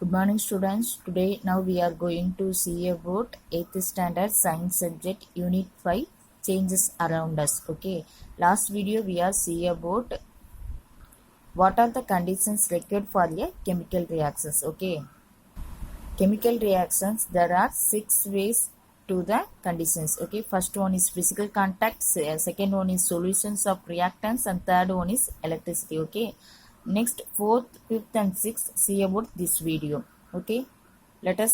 Good morning students. Today now we are going to see about 8th standard science subject unit 5 changes around us. Okay. Last video we are see about what are the conditions required for a chemical reactions. Okay. Chemical reactions there are 6 ways to the conditions. Okay. First one is physical contact, second one is solutions of reactants and third one is electricity. Okay. Next, fourth, fifth and sixth see about this video. Okay, let us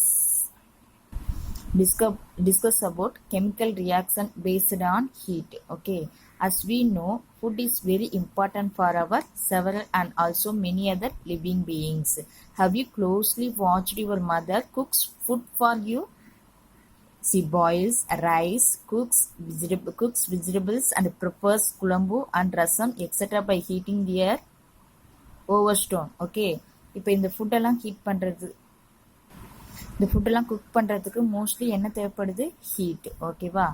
discuss about chemical reaction based on heat. Okay, as we know, food is very important for our several and also many other living beings. Have you closely watched your mother cooks food for you? She boils rice, cooks vegetables and prepares kulambu and rasam etc. by heating their over stone. Okay, இப்போ இந்த ஃபுட்டெல்லாம் heat பண்ணுறது இந்த ஃபுட்டெல்லாம் cook பண்ணுறதுக்கு mostly என்ன தேவைப்படுது? Heat. ஓகேவா?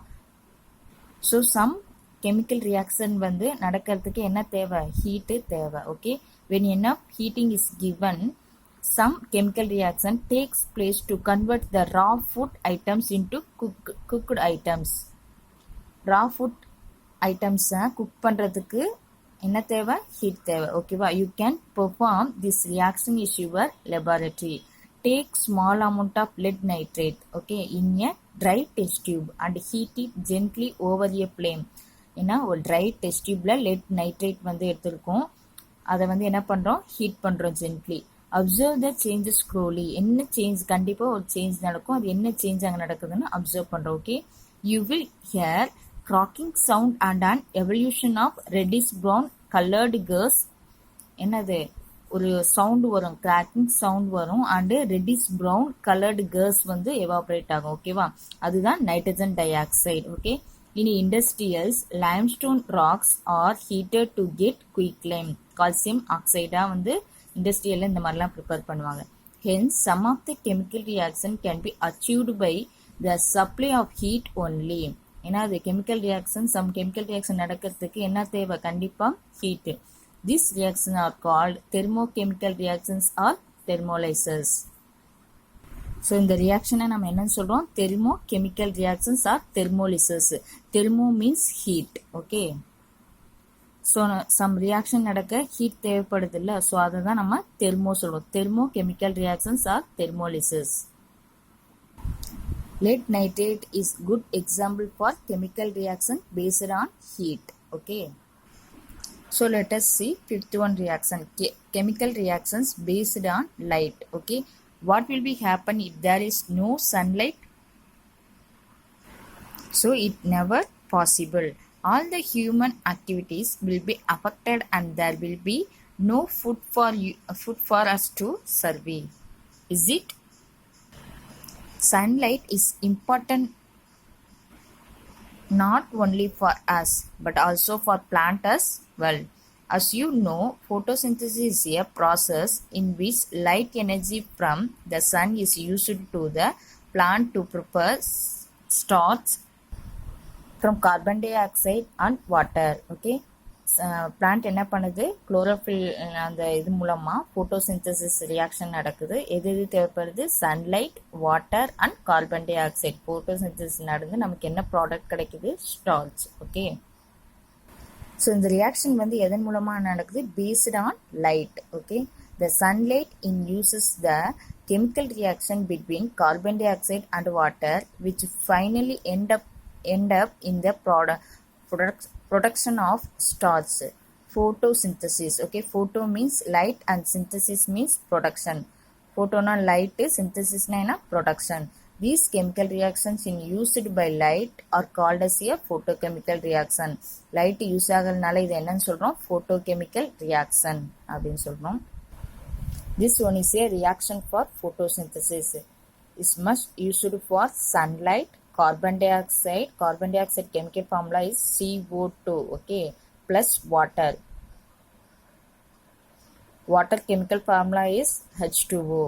ஸோ சம் கெமிக்கல் ரியாக்ஷன் வந்து நடக்கிறதுக்கு என்ன தேவை? ஹீட்டு தேவை. ஓகே, வென் என்ன heating is given some chemical reaction takes place to convert the raw food items into cooked items. raw food items cook பண்ணுறதுக்கு என்ன தேவை? ஹீட் தேவை. ஓகேவா? You can perform this reaction is your laboratory. Take small amount of lead nitrate, okay, in a dry test tube and heat it gently over a flame. ஏன்னா ஒரு try test டியூப்ல let nitrate வந்து எடுத்திருக்கோம். அதை வந்து என்ன பண்றோம்? Heat பண்றோம் gently. Observe the changes slowly. என்ன சேஞ்ச்? கண்டிப்பா ஒரு சேஞ்ச் நடக்கும். அது என்ன சேஞ்ச் அங்கே நடக்குதுன்னு அப்சர்வ் பண்றோம். Okay, you will hear cracking sound and an evolution of reddish brown coloured gas. என்னது? ஒரு சவுண்ட் வரும், கிராக்கிங் சவுண்ட் வரும் and reddish brown coloured gas வந்து எவாபரேட் ஆகும். ஓகேவா? அதுதான் நைட்ரஜன் டை ஆக்சைடு. ஓகே, இனி industrials limestone rocks are heated to get quick lime. Calcium ஆக்சைடா வந்து இண்டஸ்ட்ரியல்ல இந்த மாதிரிலாம் ப்ரிப்பேர் பண்ணுவாங்க. Hence some of the chemical reaction can be achieved by the supply of heat only. ஏன்னா அது chemical reaction, some chemical reaction நடக்கிறதுக்கு என்ன தேவை? கண்டிப்பா heat. These reactions are called thermochemical reactions or thermolysis. So இந்த ரியாக்ஷனை நம்ம என்னன்னு சொல்றோம்? thermochemical reactions or thermolysis. thermo means heat. Okay, so some reaction நடக்க ஹீட் தேவைப்படுது இல்லை, ஸோ அதை தான் நம்ம தெர்மோ சொல்லுவோம். thermochemical reactions or thermolysis. Lead nitrate is good example for chemical reaction based on heat. Okay. So let us see fifth one reaction, chemical reactions based on light. Okay, what will be happen if there is no sunlight? So it never possible. All the human activities will be affected and there will be no food for us to survive. Is it? Sunlight is important not only for us but also for plant as well. As you know, photosynthesis is a process in which light energy from the sun is used to the plant to prepare starch from carbon dioxide and water. Okay, plant என்ன பண்ணுது? Chlorophyll அந்த இது மூலமா photosynthesis reaction நடக்குது. எது எது தேவைப்படுது? Sunlight, water and carbon di oxide. Photosynthesis நடந்து நமக்கு என்ன ப்ராடக்ட் கிடைக்குது? ஸ்டார்ச். ஓகே, ஸோ இந்த ரியாக்ஷன் வந்து எதன் மூலமா நடக்குது? Based on light. Okay, the sunlight induces the chemical reaction between carbon dioxide and water which finally end up in the production of starch. Photosynthesis. Okay, photo means light and synthesis means production. Photo na light, synthesis na production. These chemical reactions in used by light are called as a photochemical reaction. Light use ஆகிறதுனால இது என்னன்னு சொல்றோம்? photochemical reaction அப்படின்னு சொல்றோம். This one is a reaction for photosynthesis. Is much used for sunlight, carbon dioxide chemical formula is CO2. Okay, plus water chemical formula is H2O.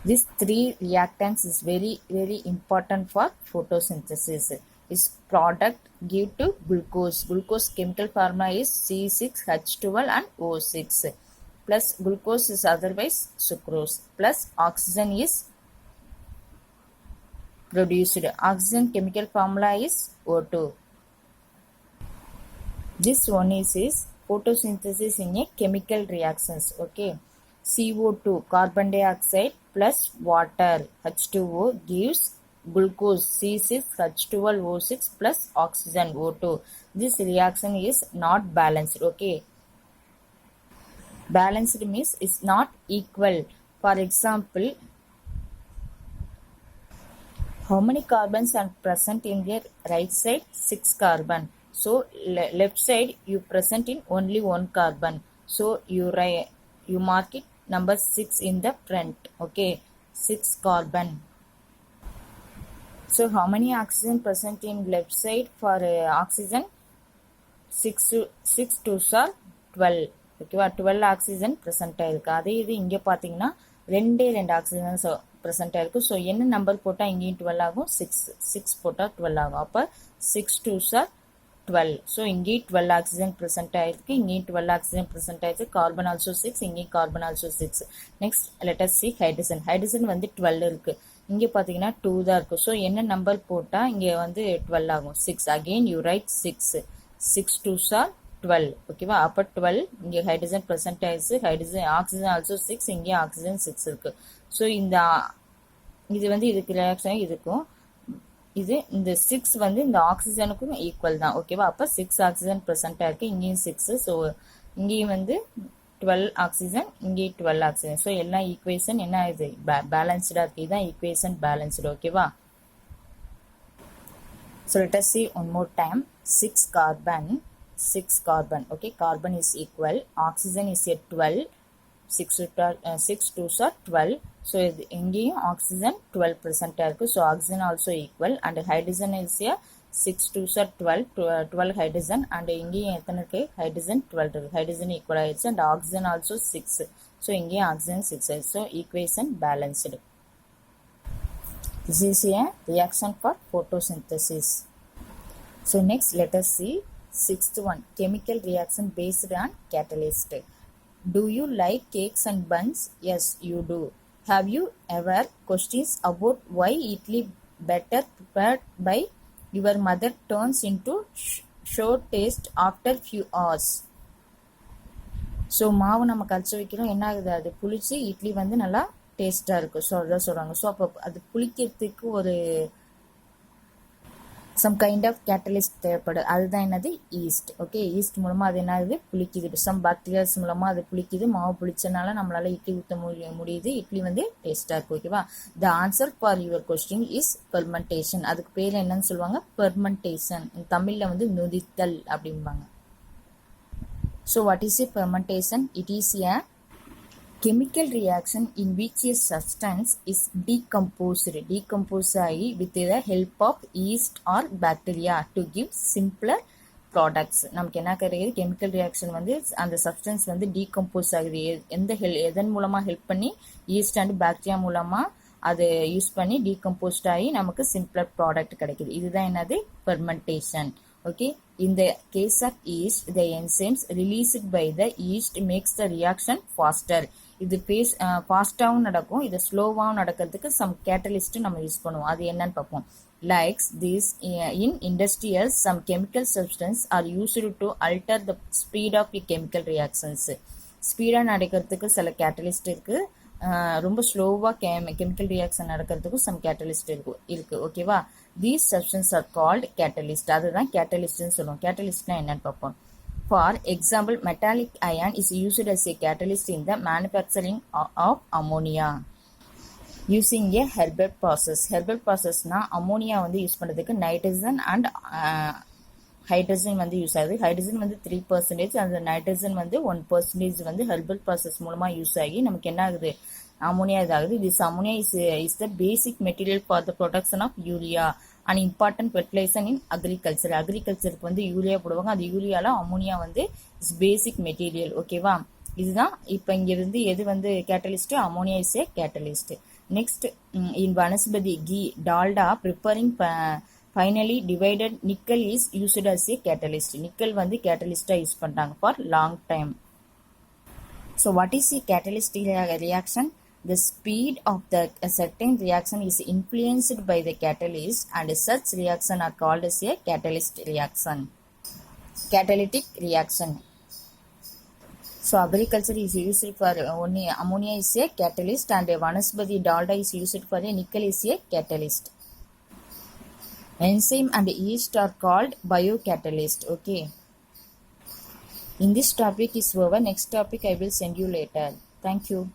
These three reactants is very important for photosynthesis. Is product give to glucose chemical formula is C6H12 and O6. plus glucose is otherwise sucrose plus oxygen is produced. Oxygen chemical formula is O2. This one is photosynthesis in a chemical reactions. Okay, CO2 carbon dioxide plus water H2O gives glucose C6H12O6 plus oxygen O2. This reaction is not balanced. Okay, balanced means it's not equal. For example, how many carbons are present in their right side? 6 carbon. So left side you present in only 1 carbon. So you mark it number 6 in the front. Okay, 6 carbon. So how many oxygen present in left side for oxygen? 6 2s are 12. ஓகேவா 12 oxygen present ஆயிருக்கு. அதே இது இங்கே பார்த்தீங்கன்னா 2 oxygen present ஆயிருக்கு. So என்ன number போட்டால் இங்கேயும் 12 ஆகும், 6 போட்டால் 12 ஆகும். அப்போ 6 2s are 12. ஸோ இங்கேயும் 12 ஆக்சிஜன் ப்ரெசென்ட் ஆயிருக்கு, இங்கேயும் 12 ஆக்சிஜன் ப்ரெசென்ட் ஆயிருக்கு. கார்பன் ஆல்சோ 6, இங்கேயும் carbon also 6. Next let us see hydrogen. Hydrogen வந்து 12 இருக்கு, இங்கே பார்த்தீங்கன்னா 2 தான் இருக்கு. ஸோ என்ன நம்பர் போட்டால் இங்கே வந்து 12 ஆகும்? 6. Again you right 6. 6 2s are 12. ஓகேவா? அப்போ 12 இங்கே ஹைட்ரஜன் ப்ரெசென்ட் ஆயிடுச்சு. ஹைட்ரஜன் ஆக்சிஜன் ஆல்சோ 6, இங்கே ஆக்சிஜன் 6 இருக்கு. ஸோ இது வந்து இதுக்கு ரியாக்ஷன் இருக்கும். இந்த 6 வந்து இந்த ஆக்சிஜனுக்கும் ஈக்குவல் தான். ஓகேவா? அப்போ 6 ஆக்சிஜன் ப்ரெசென்ட் ஆயிருக்கு, இங்கேயும் 6. ஸோ இங்கேயும் வந்து 12 ஆக்சிஜன், இங்கேயும் 12 ஆக்சிஜன். ஸோ எல்லாம் ஈக்குவேஷன் என்ன ஆகுது? பேலன்ஸ்டாக இருக்கு. இதுதான் ஈக்குவேஷன் பேலன்ஸ்டு. ஓகேவா? So let us see one more time. 6 carbon. Okay, carbon is equal, oxygen is at 12, 6 2s are 12. So இங்கேயும் oxygen 12% இருக்கு. So oxygen also equal, and hydrogen is here 6 2s are 12 hydrogen, and இங்கேயும் எத்தனை இருக்கு? hydrogen 12 இருக்கு. hydrogen equal ஆயிடுச்சு, and oxygen also 6. So இங்கேயும் oxygen 6 ஆயிடுச்சு. So equation balanced. This is a reaction for photosynthesis. So next let us see sixth one, chemical reaction based on catalyst. Do you like cakes and buns? Yes, you do. Have you ever questions about why idli better prepared by your mother turns into sour taste after few hours? So மாவு நம்ம கரைச்சி வைக்கிறோம், என்ன ஆகுது? அது புளிச்சு இட்லி வந்து நல்லா டேஸ்டாக இருக்கும். ஸோ அதான் சொல்கிறாங்க. ஸோ அப்போ அது புளிக்கிறதுக்கு ஒரு சம் கைண்ட் ஆஃப் கேட்டலிஸ்ட் தேவைப்படுது. அதுதான் என்னது? ஈஸ்ட். ஓகே, ஈஸ்ட் மூலமாக அது என்ன ஆகுது? புளிக்குது. சம் பாக்டீரியாஸ் மூலமாக அது புளிக்குது. மாவு புளிச்சனால நம்மளால இட்லி ஊற்ற முடியுது. இட்லி வந்து டேஸ்டாக இருக்கும். ஓகேவா? The answer for your question is permutation. அதுக்கு பேர் என்னன்னு சொல்லுவாங்க? பெர்மெண்டேஷன். தமிழில் வந்து நொதித்தல் அப்படிம்பாங்க. So what is a permutation? It is a chemical reaction in which a substance is decomposed with the help of yeast or bacteria to give simpler products. நமக்கு என்ன கிடையாது? கெமிக்கல் ரியாக்ஷன் வந்து அந்த சப்ஸ்டன்ஸ் வந்து டீகம்போஸ் ஆகுது. எதன் மூலமாக help பண்ணி? ஈஸ்ட் அண்ட் பாக்டீரியா மூலமாக அது யூஸ் பண்ணி டீகம்போஸ்ட் ஆகி நமக்கு சிம்பிளர் ப்ராடக்ட் கிடைக்குது. இதுதான் என்னது? Permutation. Okay, in the case of yeast, the enzymes released by the yeast makes the reaction faster. இது ஃபாஸ்டாகவும் நடக்கும், இது ஸ்லோவாகவும் நடக்கிறதுக்கு சம் கேட்டலிஸ்ட் நம்ம யூஸ் பண்ணுவோம். அது என்னன்னு பார்ப்போம். Like this, in industrial, some chemical substance are used to alter the speed of the chemical reactions. ஸ்பீடாக நடக்கிறதுக்கு சில கேட்டலிஸ்ட் இருக்கு, ரொம்ப ஸ்லோவாக கெமிக்கல் ரியாக்ஷன் நடக்கிறதுக்கும் சம் கேட்டலிஸ்ட் இருக்கு. ஓகேவா? These substance are called catalyst. அதுதான் கேட்டலிஸ்ட்னு சொல்லுவோம். கேட்டலிஸ்ட்னா என்னன்னு பார்ப்போம். For example, metallic iron is used as a catalyst in the manufacturing of ammonia using a Haber process. Haber ப்ராசஸ்னா அமோனியா வந்து யூஸ் பண்ணுறதுக்கு நைட்ரஜன் அண்ட் ஹைட்ரஜன் வந்து யூஸ் ஆகுது. ஹைட்ரஜன் வந்து 3%, அந்த நைட்ரஜன் வந்து 1% வந்து ஹெர்பல் ப்ராசஸ் மூலமாக யூஸ் ஆகி நமக்கு என்ன ஆகுது? அமோனியா இதாகுது. This ammonia is the basic material for the production of urea, and important fertiliser in agriculture. அக்ரிகல்ச்சருக்கு வந்து யூரியா போடுவாங்க. அது யூரியால அமோனியா வந்து இஸ் பேசிக் மெட்டீரியல். ஓகேவா? இதுதான் இப்போ இங்கிருந்து எது வந்து கேட்டலிஸ்ட்? Ammonia is a catalyst. Next, in vanaspati ghee Dalda preparing finally divided nickel is used as a catalyst. Nickel வந்து கேட்டலிஸ்டாக யூஸ் பண்ணுறாங்க for long time. So what is a catalyst reaction? The speed of the a certain reaction is influenced by the catalyst, and such reaction are called as a catalyst reaction. Catalytic reaction. So agriculture is used for only ammonia is a catalyst, and vanaspati dalda is used for a nickel is a catalyst. Enzyme and yeast are called biocatalyst. Okay. In this topic is over. Next topic I will send you later. Thank you.